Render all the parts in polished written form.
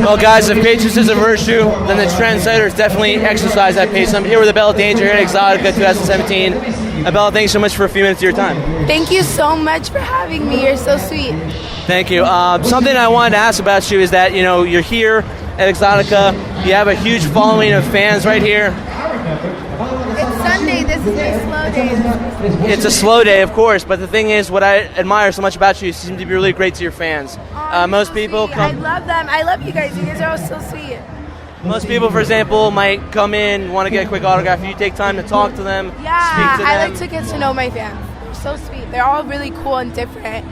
Well, guys, if patience is a virtue, then the Trendsetter is definitely exercise that patience. I'm here with Abella Danger here at Exxxotica 2017. Abella, thanks so much for a few minutes of your time. Thank you so much for having me. You're so sweet. Thank you. Something I wanted to ask about you is that, you know, you're here at Exxxotica. You have a huge following of fans right here. It's Sunday. This is my slow day. It's a slow day, of course, but the thing is, what I admire so much about you, you seem to be really great to your fans. Most so people sweet. come... I love them. I love you guys. You guys are all so sweet. Most people, for example, might come in, want to get a quick autograph. You take time to talk to them, Yeah, speak to them. I like to get to know my fans. They're so sweet. They're all really cool and different.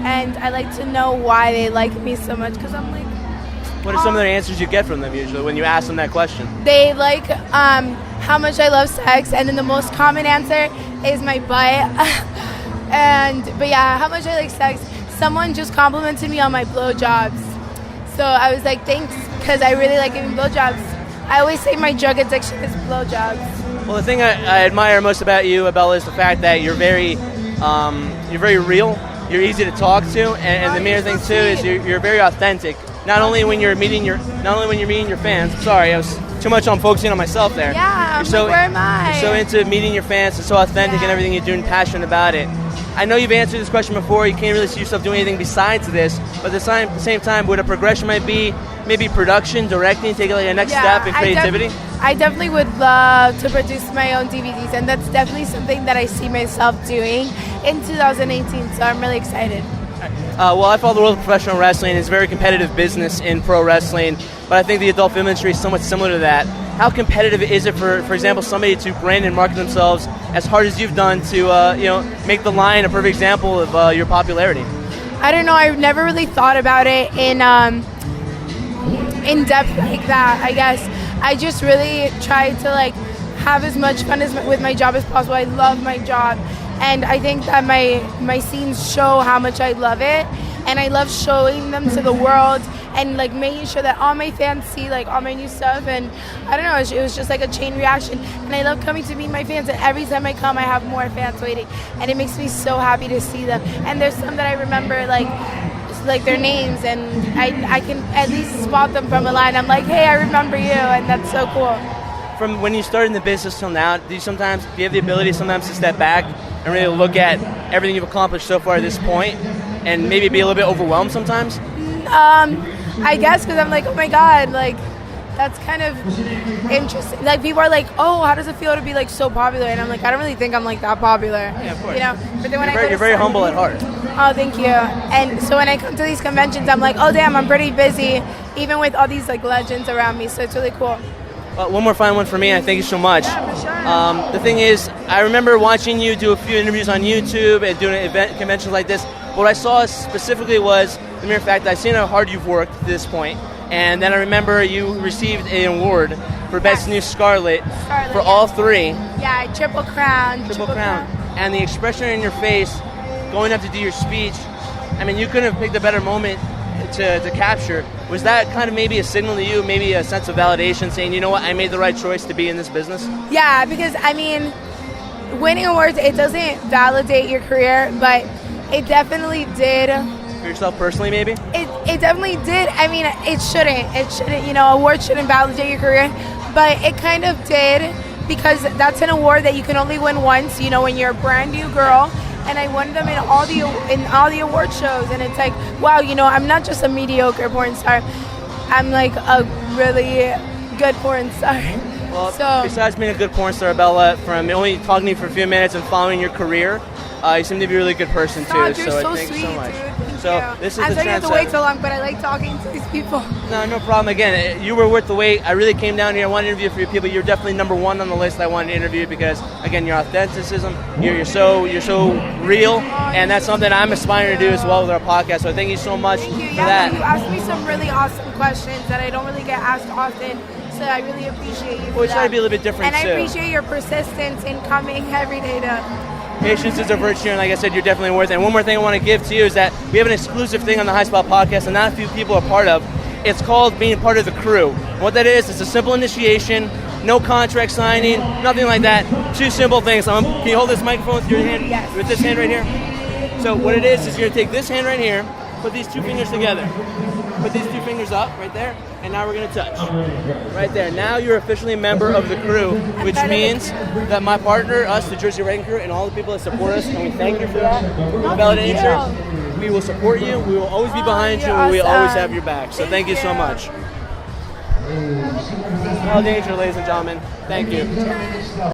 And I like to know why they like me so much, because I'm like... What are some of the answers you get from them usually when you ask them that question? They like how much I love sex, and then the most common answer is my butt. But yeah, how much I like sex. Someone just complimented me on my blowjobs. So I was like, thanks, because I really like giving blowjobs. I always say my drug addiction is blowjobs. Well, the thing I admire most about you, Abella, is the fact that you're very real. You're easy to talk to, and the main thing too is you're very authentic. Not only when you're meeting your fans. Sorry, I was too much on focusing on myself there. Yeah, you're so, where am I? You're so into meeting your fans and so authentic in everything you do and passionate about it. I know you've answered this question before. You can't really see yourself doing anything besides this. But at the same time, what a progression might be, maybe production, directing, taking like a next step in creativity. I definitely would love to produce my own DVDs, and that's definitely something that I see myself doing in 2018. So I'm really excited. Well, I follow the world of professional wrestling. It's a very competitive business in pro wrestling, but I think the adult film industry is somewhat similar to that. How competitive is it, for example, somebody to brand and market themselves as hard as you've done to make the line a perfect example of your popularity? I don't know. I've never really thought about it in depth like that. I guess I just really try to have as much fun with my job as possible. I love my job. And I think that my scenes show how much I love it, and I love showing them to the world and making sure that all my fans see all my new stuff. And I don't know, it was just like a chain reaction. And I love coming to meet my fans, and every time I come, I have more fans waiting, and it makes me so happy to see them. And there's some that I remember like their names, and I can at least spot them from a line. I'm like, hey, I remember you, and that's so cool. From when you started in the business till now, do you have the ability sometimes to step back and really look at everything you've accomplished so far at this point and maybe be a little bit overwhelmed sometimes? I guess, because I'm like, oh my God, that's kind of interesting. People are like, oh, how does it feel to be so popular? And I'm like, I don't really think I'm that popular. Yeah, of course. But then when you're very humble at heart. Oh, thank you. And so when I come to these conventions, I'm like, oh damn, I'm pretty busy, even with all these legends around me. So it's really cool. One more final one for me, and thank you so much. Yeah, for sure. The thing is, I remember watching you do a few interviews on YouTube and doing conventions like this. What I saw specifically was the mere fact that I've seen how hard you've worked to this point, and then I remember you received an award for Best New Scarlet for all three. Yeah, Triple Crown. Triple Crown. And the expression in your face, going up to do your speech, I mean, you couldn't have picked a better moment to capture. Was that kind of maybe a signal to you, maybe a sense of validation, saying, you know what, I made the right choice to be in this business? Yeah, because I mean, winning awards, it doesn't validate your career, but it definitely did. For yourself personally, maybe? It definitely did. I mean, it shouldn't. Awards shouldn't validate your career, but it kind of did, because that's an award that you can only win once, when you're a brand new girl. And I won them in all the award shows, and it's like, wow, I'm not just a mediocre porn star. I'm a really good porn star. Well, besides being a good porn star, Abella, from only talking to you for a few minutes and following your career, you seem to be a really good person too. You're so sweet, thank you so much. Dude. This is I'm the sorry you have to Trendsetter. wait so long, but I like talking to these people. No problem. Again, you were worth the wait. I really came down here. I wanted to interview for you people. You're definitely number one on the list I wanted to interview because, again, your authenticism, you're so real, and that's something I'm aspiring to do as well with our podcast. So thank you so much for that. You asked me some really awesome questions that I don't really get asked often. So I really appreciate you. Well, we try to be a little bit different and too. I appreciate your persistence in coming every day to. Patience is a virtue, and like I said, you're definitely worth it. And one more thing I want to give to you is that we have an exclusive thing on the High Spot podcast, and not a few people are part of. It's called being part of the crew. What that is, it's a simple initiation, no contract signing, nothing like that. Two simple things. Can you hold this microphone with your hand? Yes. With this hand right here? So what it is you're going to take this hand right here, Put these two fingers together. Put these two fingers up right there, and now we're going to touch. Right there. Now you're officially a member of the crew, which means that my partner, us, the Jersey Wrecking Crew, and all the people that support us, and we thank you for that. Abella Danger, we will support you. We will always be behind you, and we will always have your back. So thank you so much. Abella Danger, ladies and gentlemen. Thank you.